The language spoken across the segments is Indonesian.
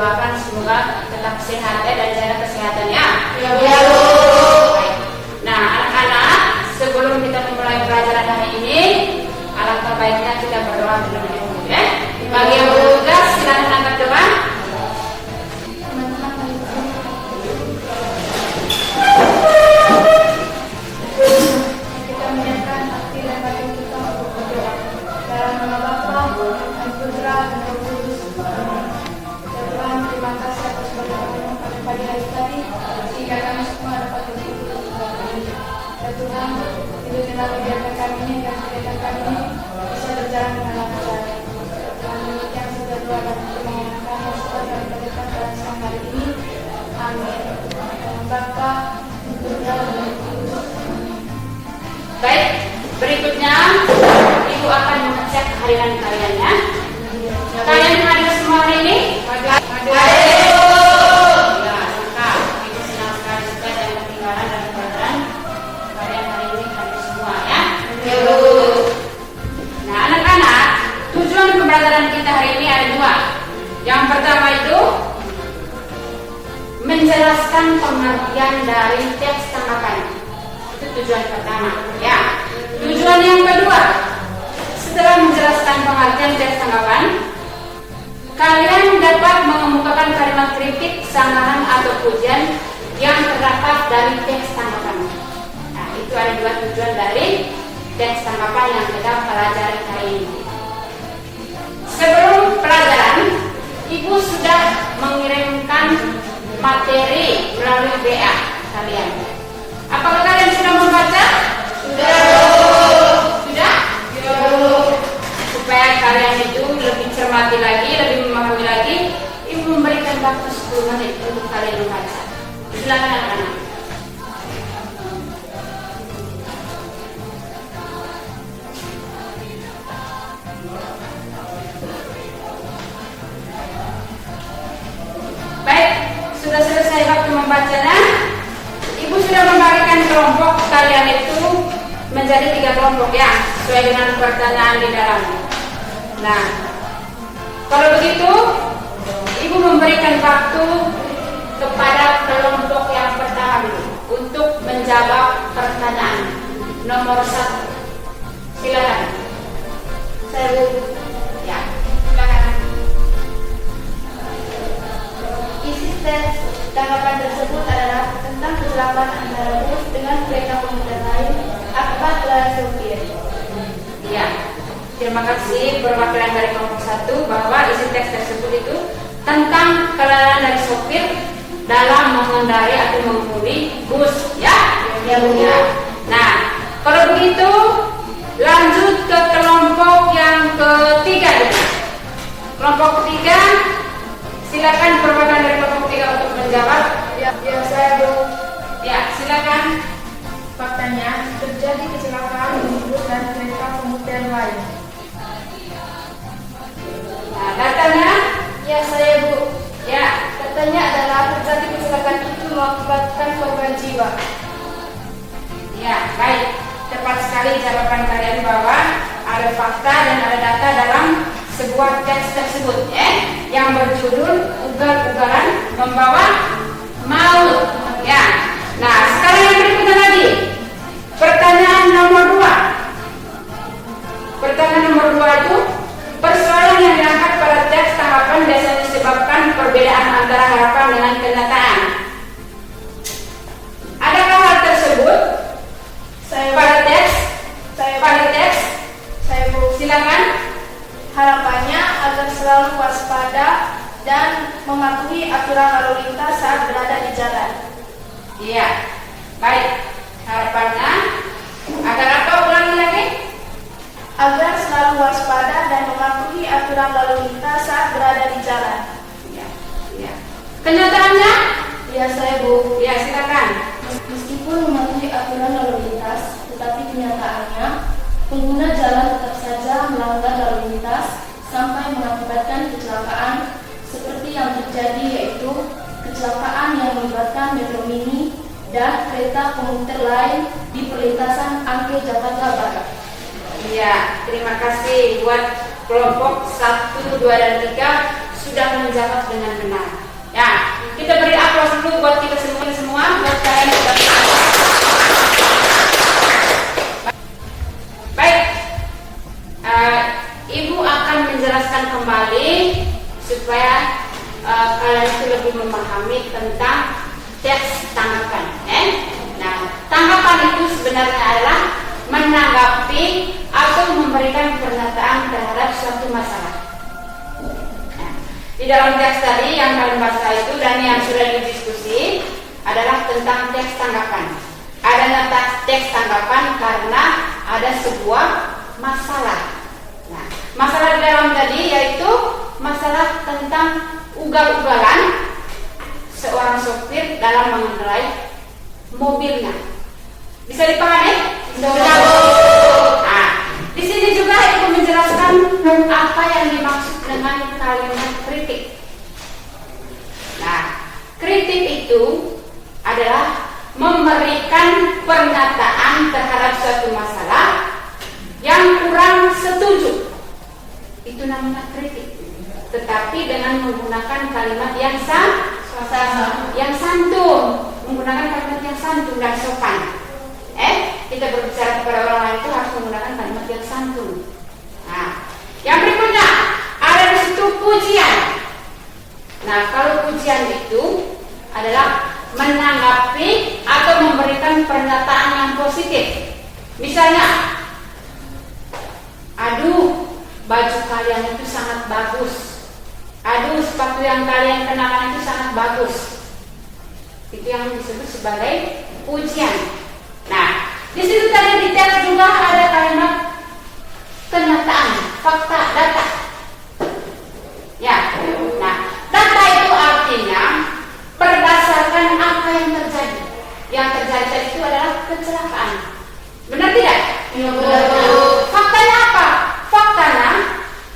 doakan semoga tetap sehat dan jaga kesehatannya. Ya, Bu. Baik. Nah, anak-anak, sebelum kita memulai pelajaran hari ini, alangkah baiknya kita berdoa terlebih dahulu, ya. Bagi yang bertugas, silakan angkat doa. Kita menyiapkan hati dan batin kita untuk berdoa. Dalam nama Bapa dan Putra dan Roh Kudus. Amin. Ya Tuhan, terima kasih atas berdoa pada pagi hari tadi, sehingga kami semua dapat bersyukur kepada kami. Ya Tuhan, lindungilah kegiatan kami ini dan kegiatan kami ini bisa berjalan dengan lancar. Ya Tuhan, demikian sudah doa dan permohonan kami setelah kami berikan pada siang hari ini. Amin. Dalam Bapa, Putra dan Roh Kudus. Baik, berikutnya Ibu akan mengecek kehadiran kaliannya. Kalian hadir semua hari ini? Hadir. Ya, maka Ibu senang sekali supaya tidak ketinggalan dalam pelajaran kalian hari ini hadir semua, ya. Ya, Bu. Nah, anak-anak, tujuan pembelajaran kita hari ini ada dua. Yang pertama itu menjelaskan pengertian dari teks tanggapan. Itu tujuan pertama, ya. Tujuan yang kedua, setelah menjelaskan pengertian teks tanggapan, kalian dapat mengemukakan kalimat kritik, sanggahan atau pujian yang terdapat dari teks tanggapan. Nah, itu ada dua tujuan dari teks tanggapan yang kita pelajari hari ini. Sebelum pelajaran, Ibu sudah mengirimkan materi melalui WA kalian. Apakah kalian sudah membaca? Sudah. Sudah? Ya, Bu. Supaya kalian itu lebih cermati lagi, lebih memahami lagi, Ibu memberikan waktu 10 menit untuk kalian membaca. Silakan anak-anak. Baik, sudah selesai waktu membacanya. Ibu sudah membagikan kelompok kalian itu menjadi 3 kelompok, ya, sesuai dengan pertanyaan di dalam. Nah, kalau begitu, Ibu memberikan waktu kepada kelompok yang pertama dulu untuk menjawab pertanyaan nomor 1. Silakan. Saya, Bu. Ya, silakan. Isi teks tanggapan tersebut adalah tentang kecelakaan antara bus dengan kereta komuter lain akibat lalai supir. Ya, terima kasih perwakilan dari kelompok 1 bahwa isi teks tersebut itu tentang kelalaian dari sopir dalam mengendarai atau mengemudi bus, ya. Ya, Bu. Ya. Nah, kalau begitu lanjut ke kelompok yang ketiga dulu. Kelompok ketiga, silakan perwakilan dari kelompok ketiga untuk menjawab. Ya, saya, Bu. Ya, silakan. Faktanya, terjadi kecelakaan di bus dan kereta komuter lain. Nah, datanya. Ya, saya, Bu. Ya, Katanya adalah terjadi kecelakaan itu mengakibatkan korban jiwa. ya, baik. Tepat sekali jawaban kalian bahwa ada fakta dan ada data dalam sebuah teks tersebut, yang berjudul ugal-ugalan membawa maut. Ya. Nah, sekarang yang berikutnya lagi. Pertanyaan nomor 2. Pertanyaan nomor 2 itu persoalan yang diangkat pada teks tanggapan biasanya disebabkan perbedaan antara harapan dengan kenyataan. Adakah hal tersebut pada teks? Saya, Bu. Silakan. Harapannya agar selalu waspada dan mematuhi aturan lalu lintas saat berada di jalan. Iya. Baik. Harapannya agar apa? Ulangi lagi. Agar selalu waspada dan mematuhi aturan lalu lintas saat berada di jalan. Iya. Iya. Kenyataannya? Ya, saya, Bu. Ya, silakan. Meskipun mematuhi aturan lalu lintas, tetapi kenyataannya pengguna jalan tetap saja melanggar lalu lintas sampai mengakibatkan kecelakaan seperti yang terjadi, yaitu kecelakaan yang melibatkan Metro Mini dan kereta komuter lain di perlintasan Angke Jakarta Barat. Iya, terima kasih buat kelompok 1, 2, dan 3 sudah menjawab dengan benar. Ya, kita beri aplaus dulu buat kita semua, buat kalian yang sudah menjawab. Baik, Ibu akan menjelaskan kembali supaya kalian itu lebih memahami tentang teks tanggapan. Nah, tanggapan itu sebenarnya adalah menanggapi atau memberikan pernyataan terhadap suatu masalah. Nah, di dalam teks tadi yang kalian baca itu dan yang sudah didiskusi adalah tentang teks tanggapan. Adanya teks tanggapan karena ada sebuah masalah. Nah, masalah di dalam tadi yaitu masalah tentang ugal-ugalan seorang sopir dalam mengendarai mobilnya. Bisa dipahami? Nah, di sini juga Ibu menjelaskan apa yang dimaksud dengan kalimat kritik. Nah, kritik itu adalah memberikan pernyataan terhadap suatu masalah yang kurang setuju. Itu namanya kritik. Tetapi dengan menggunakan kalimat yang santun, menggunakan kalimat yang santun dan sopan. Kita berbicara kepada orang lain itu harus menggunakan kalimat yang santun. Nah, yang berikutnya ada di situ pujian. Nah, kalau pujian itu adalah menanggapi atau memberikan pernyataan yang positif. Misalnya, aduh, baju kalian itu sangat bagus. Aduh, sepatu yang kalian kenakan itu sangat bagus. Itu yang disebut sebagai pujian. Nah, di situ tadi di teks juga ada kalimat kenyataan, fakta, data. Ya, nah, data itu artinya berdasarkan apa yang terjadi. Yang terjadi itu adalah kecelakaan. Benar tidak? Faktanya apa? Faktanya,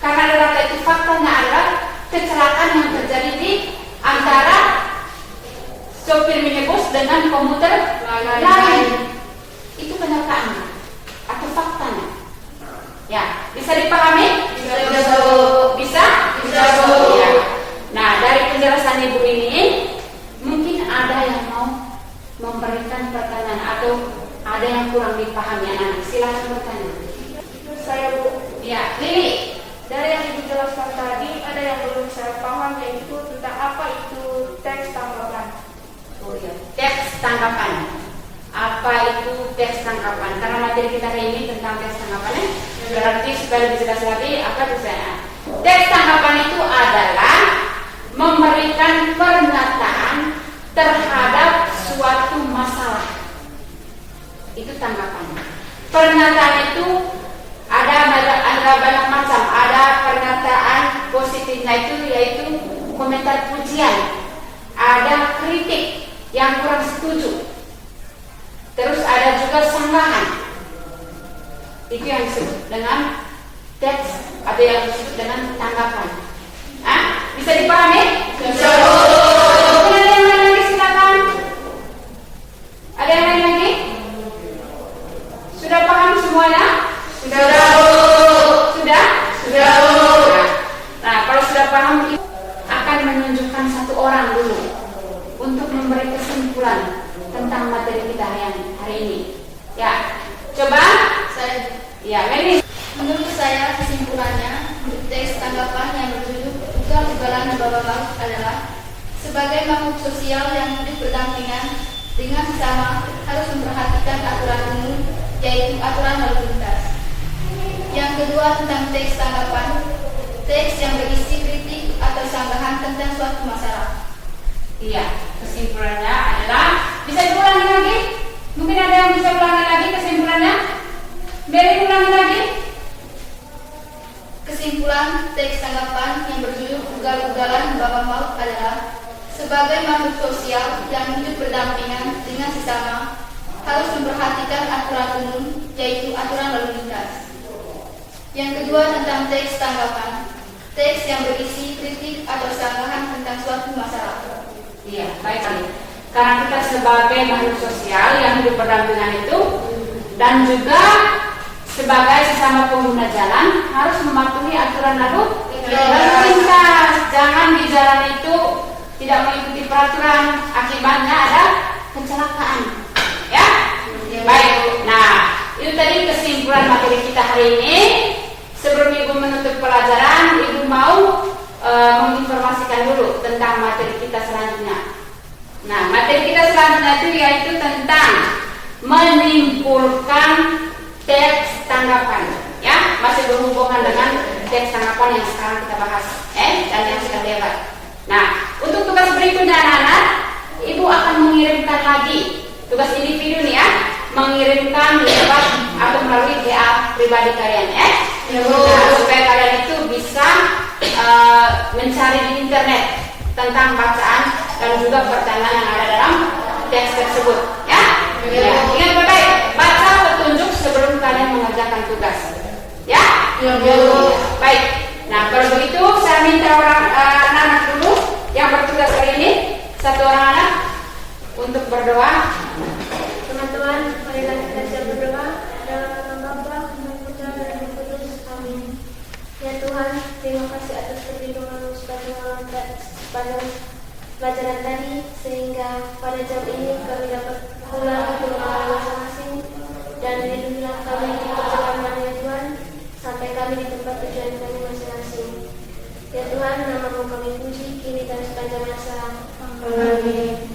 karena ada data itu, faktanya adalah kecelakaan yang terjadi di antara sopir minibus dengan komuter lain. Itu kenyataannya atau faktanya. Ya, bisa dipahami? Bisa? Ya. Nah, dari penjelasan Ibu ini mungkin ada yang mau memberikan pertanyaan atau ada yang kurang dipahami anak-anak. Silakan bertanya. Saya Bu. Ya, Lili. Dari yang Ibu jelaskan tadi ada yang belum saya paham, yaitu tentang apa itu teks tanggapan. Oh iya, teks tanggapan. Apa itu teks tanggapan? Karena materi kita hari ini tentang teks tanggapan, berarti supaya lebih jelas lagi apa tujuannya. Teks tanggapan itu adalah memberikan pernyataan terhadap suatu masalah. Itu tanggapan. Pernyataan itu ada banyak macam. Ada pernyataan positifnya itu yaitu komentar pujian. Ada kritik yang kurang setuju. Terus ada juga sanggahan. Itu yang disebut dengan teks atau yang disebut dengan tanggapan. Bisa dipahami? Bisa. Ada yang lain lagi, silakan. Ada yang lain lagi? Sudah paham semuanya? Sudah. Nah, kalau sudah paham, akan menunjukkan satu orang dulu untuk memberi kesimpulan tentang materi kita hari ini. Ya, coba. Ya, Meli. Menurut saya kesimpulannya untuk teks tanggapan yang berjudul ugal-ugalan di bawah laut adalah sebagai makhluk sosial yang hidup berdampingan dengan sesama harus memperhatikan aturan umum, yaitu aturan lalu lintas. Yang kedua tentang teks tanggapan, teks yang berisi kritik atau sanggahan tentang suatu masalah. Iya, kesimpulannya adalah bisa diulangi lagi. Mungkin ada yang bisa ulangi lagi kesimpulannya. Beri ulangi lagi. Kesimpulan teks tanggapan yang berjudul ugal-ugalan bawah laut adalah sebagai makhluk sosial yang hidup berdampingan dengan sesama harus memperhatikan aturan umum, yaitu aturan lalu lintas. Yang kedua tentang teks tanggapan, teks yang berisi kritik atau sanggahan tentang suatu masalah. Iya, baik. Karena kita sebagai makhluk sosial yang hidup berdampingan itu dan juga sebagai sesama pengguna jalan harus mematuhi aturan lalu lintas. Jangan peraturan akibatnya ada kecelakaan. Ya, baik. Nah, itu tadi kesimpulan materi kita hari ini. Sebelum Ibu menutup pelajaran, Ibu mau menginformasikan dulu tentang materi kita selanjutnya. Nah, materi kita selanjutnya itu yaitu tentang menyimpulkan teks tanggapan. Ya, masih berhubungan dengan teks tanggapan yang sekarang kita bahas, dan yang sudah lewat. Nah, untuk tugas berikutnya anak-anak, Ibu akan mengirimkan lagi tugas individu nih ya, mengirimkan lewat atau melalui WA pribadi kalian ya. Nah, supaya kalian itu bisa mencari di internet tentang bacaan dan juga pertanyaan yang ada dalam teks tersebut ya. Ingat baik-baik, baca petunjuk sebelum kalian mengerjakan tugas ya. Baik. Nah, kalau begitu saya minta anak-anak dulu yang bertugas hari ini, satu orang anak untuk berdoa. Teman-teman, marilah kita berdoa dalam nama Bapa dan Putra dan Roh Kudus. Amin. Ya Tuhan, terima kasih atas perlindungan-Mu sepanjang pelajaran tadi, sehingga pada jam ini kami dapat pulang ke rumah masing-masing, dan lindungilah kami di perjalanan ya Tuhan, sampai kami di tempat tujuan kami masing-masing. Ya Tuhan, nama-Mu kami puji kini dan sepanjang masa. Amin.